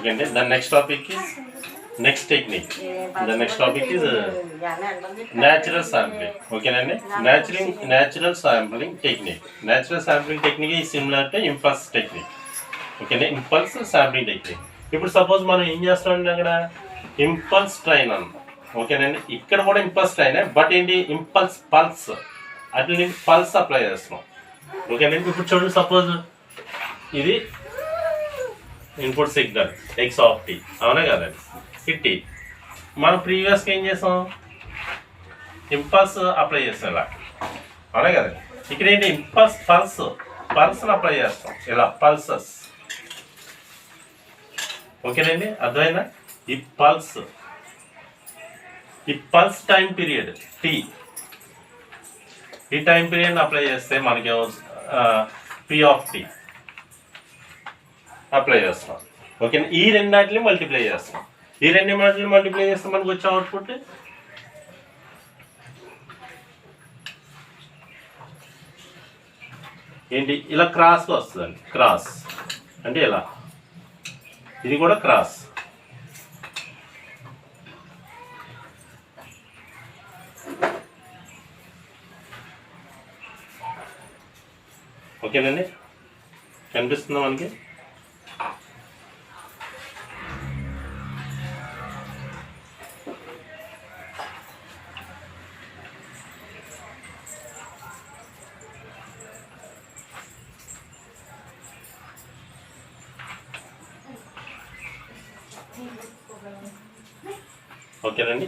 Okay, the next topic is next technique. The next topic is natural sampling. Okay, natural sampling technique. Natural sampling technique is similar to impulse technique. Okay, impulse sampling technique. ఇప్పుడు suppose మనం ఏం చేస్తామండి అక్కడ impulse train అన్నమాట. ఓకేనండి, ఇక్కడ కూడా impulse train, but ఏంటి ఇంపల్స్ పల్స్, అట్లా నేను పల్స్ అప్లై చేస్తున్నాం. ఓకేనండి, ఇప్పుడు చూడండి, సపోజ్ ఇది input signal X of T, అవునా కదండి, ఇట్టి మనం ప్రీవియస్గా ఏం చేసాం, ఇంపల్స్ అప్లై చేస్తాం ఇలా, అవునా కదండి. ఇక్కడ ఏంటి ఇంపల్స్ పల్స్ని అప్లై చేస్తాం ఇలా, పల్సెస్. ఓకేనండి, అర్థమైనా, ఈ పల్స్ టైం పీరియడ్ టీ, ఈ టైం పీరియడ్ని అప్లై చేస్తే మనకి పి ఆఫ్ టీ అప్లై చేస్తాం. ఓకేనా, ఈ రెండాటిని మల్టిప్లై చేస్తాం. ఈ రెండు మాటలు మల్టిప్లై చేస్తే మనకు వచ్చే అవుట్పుట్ ఏంటి, ఇలా క్రాస్గా వస్తుందండి. క్రాస్ అంటే ఇలా, ఇది కూడా క్రాస్. ఓకేనండి, కనిపిస్తుందా మనకి? ఓకేనండి,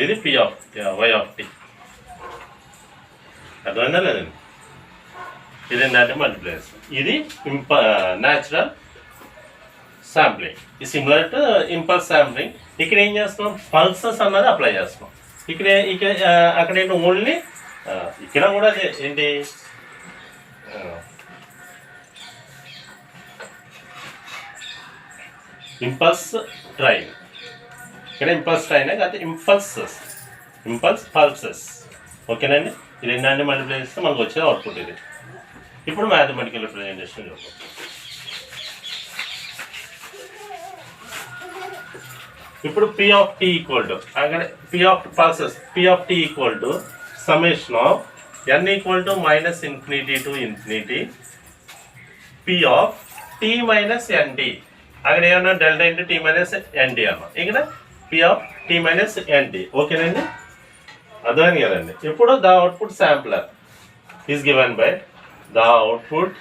ఇది P of Y of T, అర్థమైందా లేదండి? ఇది ఏంటంటే మల్టిప్లై చేస్తాం. ఇది న్యాచురల్ శాంప్లింగ్, ఇది సిమిలర్ టు ఇంపల్స్ శాంప్లింగ్. ఇక్కడ ఏం చేస్తున్నాం, పల్సెస్ అన్నది అప్లై చేస్తున్నాం. ఇక్కడ అక్కడ ఏంటి ఓన్లీ, ఇక్కడ కూడా అదే ఏంటి, ఇంపల్స్ ట్రైన్, ఇక్కడ ఇంపల్స్ ట్రైన్ కాదు, ఇంపల్స్ పల్సెస్. ఓకేనండి, ఇది ఏంటంటే మల్టిప్లై చేస్తే మనకు వచ్చే అవుట్పుట్ ఇది. ఇప్పుడు మ్యాథమెటికల్ రిప్రజెంటేషన్ చూద్దాం. ఇప్పుడు P of T equal to, అక్కడ P of pulses, P of T equal to summation of n equal to -∞ to ∞ P of T minus NT. అక్కడ ఏమన్నా delta into T minus NT అన్న, ఇక్కడ P of T minus NT. ఓకేనండి, అర్థమైంది కదండి. ఇప్పుడు the output sampler is given by, the output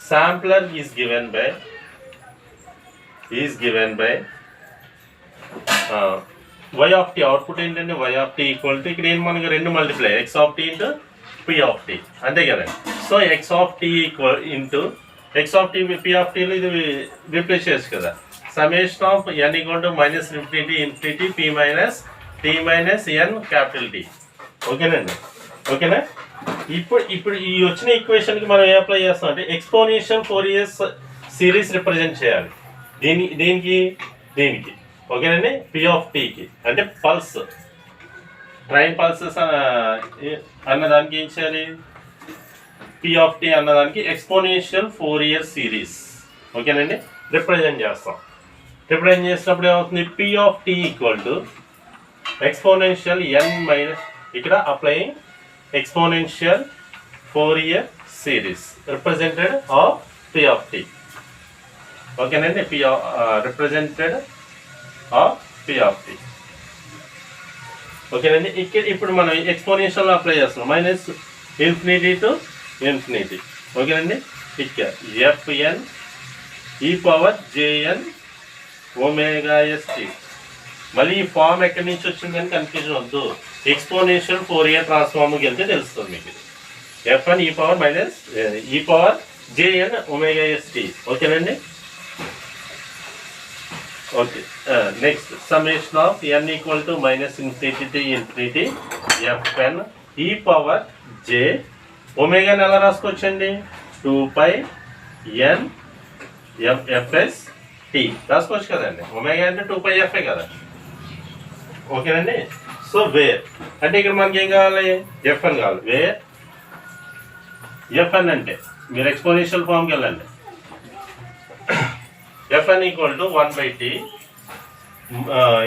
sampler is given by y of t. Output ఏంటంటే y of t equal to, ఇక్కడ ఏం మనకి రెండు multiply, x of t into p of t, అంతే కదండి. So x of t equal into x of t p of t లో ఇది replace చేయొచ్చు కదా. Summation of n equal to -∞ p minus t minus n capital T. ఓకేనండి, ఓకేనా. ఇప్పుడు ఈ వచ్చిన ఈక్వేషన్కి మనం ఏ అప్లై చేస్తాం అంటే ఎక్స్పోనెన్షియల్ ఫోరియర్ సిరీస్ రిప్రజెంట్ చేయాలి. దీనికి ఓకేనండి, పి ఆఫ్ టీకి అంటే పల్స్, ట్రైన్ పల్సెస్ అన్నదానికి ఏం చేయాలి, పి ఆఫ్ టీ అన్నదానికి ఎక్స్పోనెన్షియల్ ఫోరియర్ సిరీస్, ఓకేనండి, రిప్రజెంట్ చేస్తాం. రిప్రజెంట్ చేసినప్పుడు ఏమవుతుంది, P of T equal to exponential n minus, ఇక్కడ applying exponential Fourier series represented of P of t. ఓకేనండి, P of represented of P of t. ఓకేనండి, ఇప్పుడు మనం ఎక్స్పోనెన్షియల్ అప్లై చేస్తున్నాం, -∞ to ∞. ఓకేనండి, ఇక్కడ fn e power jn omega st. మళ్ళీ ఈ ఫామ్ ఎక్కడి నుంచి వచ్చిందని కన్ఫ్యూజన్ వద్దు, ఎక్స్పోనెన్షియల్ ఫోరియర్ ట్రాన్స్ఫార్మ్కి వెళ్తే తెలుస్తుంది మీకు. f1 e power jn omega st. ఓకేనండి, okay. Next summation of n equal to -∞ to ∞ fn e power j ఒమేగాని ఎలా రాసుకోవచ్చండి, 2π n fs t రాసుకోవచ్చు కదండి. ఒమేగా అంటే 2πf కదా. ఓకేనండి, సో వేర్ అంటే ఇక్కడ మనకి ఏం కావాలి, ఎఫ్ఎన్ కావాలి. వేర్ ఎఫ్ఎన్ అంటే మీరు ఎక్స్పోనెన్షియల్ ఫామ్కి వెళ్ళండి. Fn equal to 1 by t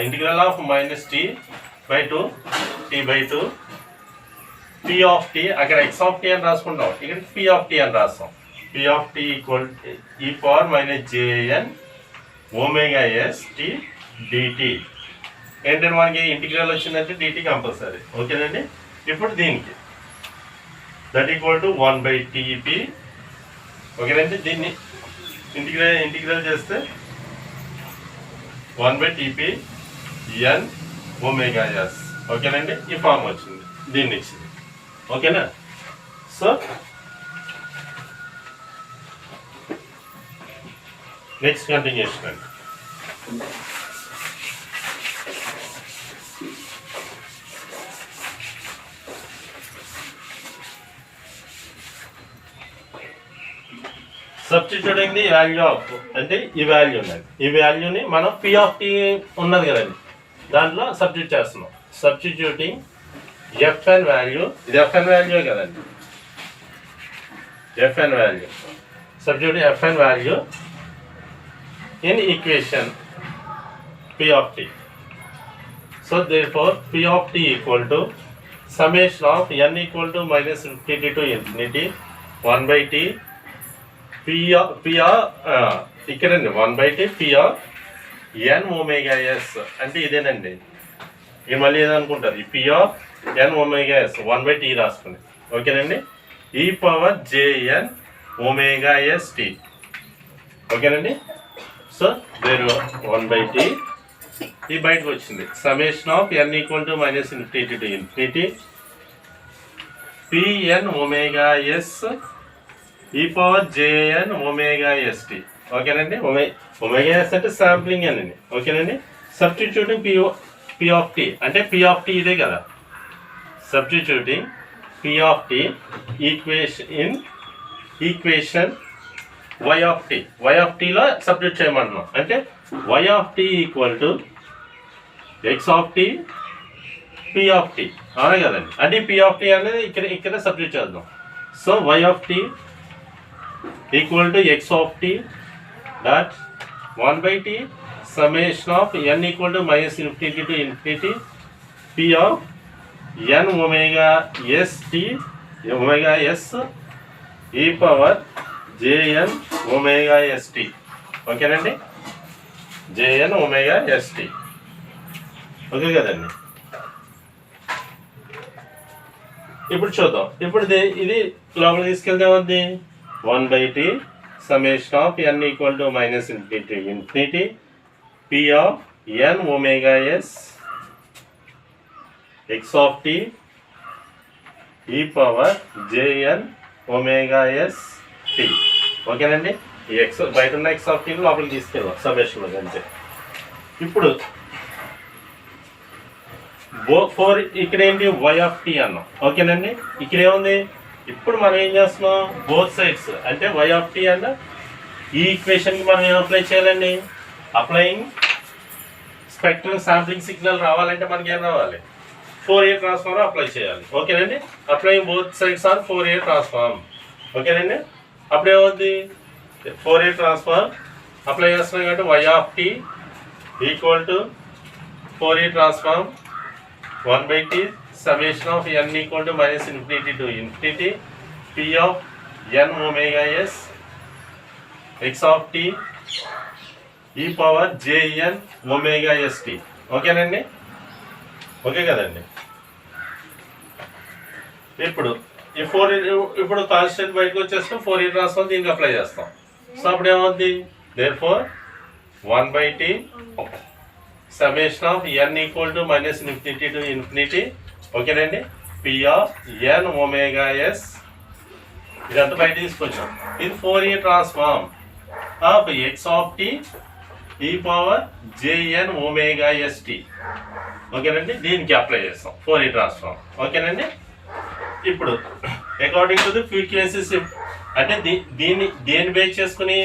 integral of minus t by 2 t by 2 p of t అక్కడ x of t అని రాసుకుంటాం, ఇక్కడ p of t అని రాస్తాం. p of t equal e power minus jn omega s t dt. ఏంటంటే మనకి integral వచ్చిందంటే dt compulsory. ఓకేనండి. ఇప్పుడు దీనికి that equal to 1 by tp. ఓకేనండి. దీన్ని ఇంటిగ్రల్ చేస్తే 1 by tp n omega s. ఓకేనండి. ఈ ఫామ్ వచ్చింది, దీన్ని ఇచ్చింది. ఓకేనా. సో నెక్స్ట్ కంటిన్యూషన్ అండి. సబ్స్టిట్యూటింగ్ ది వాల్యూ ఆఫ్ అంటే ఈ వాల్యూ ఉన్నది, ఈ వాల్యూని మనం p of t ఉన్నది కదండి దాంట్లో సబ్స్టిట్యూట్ చేస్తున్నాం. సబ్స్టిట్యూటింగ్ fn వాల్యూ, ఇది fn వాల్యూ కదండి, fn value, substituting fn value in equation p of t. So therefore p of t equal to summation of n equal to minus infinity to infinity 1 by t ఇక్కడండి 1 by t p of n omega s అంటే ఇదేనండి. ఇది మళ్ళీ ఏదనుకుంటారు, ఈ p of n omega s 1 by t రాసుకుని. ఓకేనండి. e power jn omega s t. ఓకేనండి. So there 1 by t ఈ బయటకు వచ్చింది. Summation of n equal to minus infinity to infinity pn omega s e power jn omega st. ఓకేనండి. Omega S అంటే sampling అని. ఓకేనండి. సబ్స్టిట్యూటింగ్ p of t అంటే p of t ఇదే కదా. Substituting p of t equation y of t, y of t లో substitute చేయమంటున్నాం. అంటే y of t equal to x of t p of t. అవునా కదండి. అంటే p of t అనేది ఇక్కడ సబ్స్టిట్యూట్ చేద్దాం. So y of t equal to x of t dot 1 by t summation of n equal to minus infinity to infinity p of n omega s t omega s e power jn omega s t. ఓకేనండి. jn omega s t. Okay కదండి. ఇప్పుడు చూద్దాం. ఇప్పుడు ఇది లోపలికి తీసుకెళ్తే ఏమవుద్ది, 1 by t summation of n equal to minus infinity to infinity p of n omega s x of t e power jn omega s t. ఓకేనండి. ఈ x బయట ఉన్న x of t లోపలికి తీసుకెళ్దాం సమ్మేషన్లో అంతే. ఇప్పుడు 4 ఇక్కడ ఏంటి y of t అన్నాం. ఓకేనండి. ఇక్కడ ఏముంది, ఇప్పుడు మనం ఏం చేస్తున్నాం, బోత్ సైడ్స్ అంటే y of t అండ్ ఈ ఈక్వేషన్కి మనం ఏం అప్లై చేయాలండి, అప్లయింగ్ స్పెక్ట్రల్ శాంప్లింగ్ సిగ్నల్ రావాలంటే మనకి ఏం రావాలి, Fourier ట్రాన్స్ఫార్మ్ అప్లై చేయాలి. ఓకేనండి. Applying both sides are Fourier transform. ఓకేనండి. అప్పుడు ఏమవుద్ది, Fourier ట్రాన్స్ఫార్మ్ అప్లై చేస్తున్నాం కాబట్టి y of t equal to Fourier transform 1 by t summation of n equal to minus infinity to infinity p of n omega s x of t e power jn omega st. ఓకేనండి. Okay కదండి. ఇప్పుడు ఈ ఇప్పుడు constant బయటకు వచ్చేస్తే Fourier transform దీనికి apply చేస్తాం. So అప్పుడు ఏమవుద్ది, therefore 1 by t summation of n equal to minus infinity to infinity. ఓకేనండి. p of n omega s ఇదంతా బయట తీసుకొచ్చాం. ఇది Fourier transform of x of t e power jn omega st. ఓకేనండి. దీనికి అప్లై చేస్తాం Fourier ట్రాన్స్ఫార్మ్. ఓకేనండి. ఇప్పుడు according to the frequency shift అంటే దేన్ని బేస్ చేసుకుని,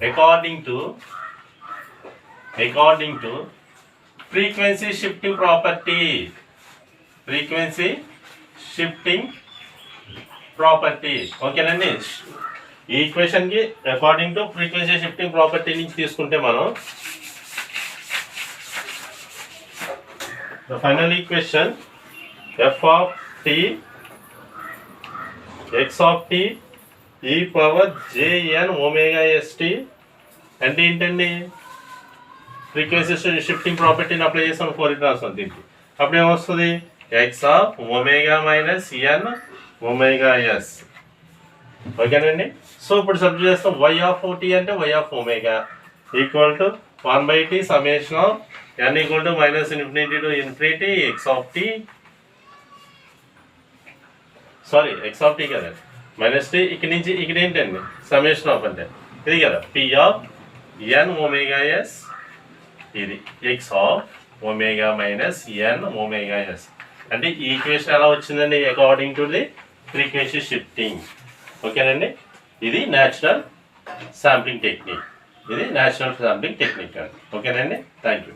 according to frequency shifting property. Frequency shifting property. ఓకేనండి. ఈ ఈక్వేషన్కి according to frequency shifting property నుంచి తీసుకుంటే మనం the final equation F of T X of T e power JN omega ST అంటే ఏంటండి, ఫ్రీక్వెన్సీ షిఫ్టింగ్ ప్రాపర్టీని అప్లై చేస్తాం ఫోర్ రాస్తాం దీనికి. అప్పుడు ఏమొస్తుంది, X of omega minus N omega S. ఓకేనండి. సో ఇప్పుడు సబ్జెక్ట్ చేస్తాం వై ఆఫ్ టీ అంటే Y of omega equal to 1/t summation of N equal to minus infinity to infinity X of T, sorry X of T కదా minus T, ఇక్కడ నుంచి ఇక్కడ ఏంటండి summation of అంటే ఇది కదా P of N omega S, ఇది X of omega minus N omega S. అంటే ఈ ఈక్వేషన్ ఎలా వచ్చిందండి, according to the frequency shifting. ఓకేనండి. ఇది న్యాచురల్ శాంప్లింగ్ టెక్నిక్, ఇది న్యాచురల్ శాంప్లింగ్ టెక్నిక్ అండి. ఓకేనండి. Thank you.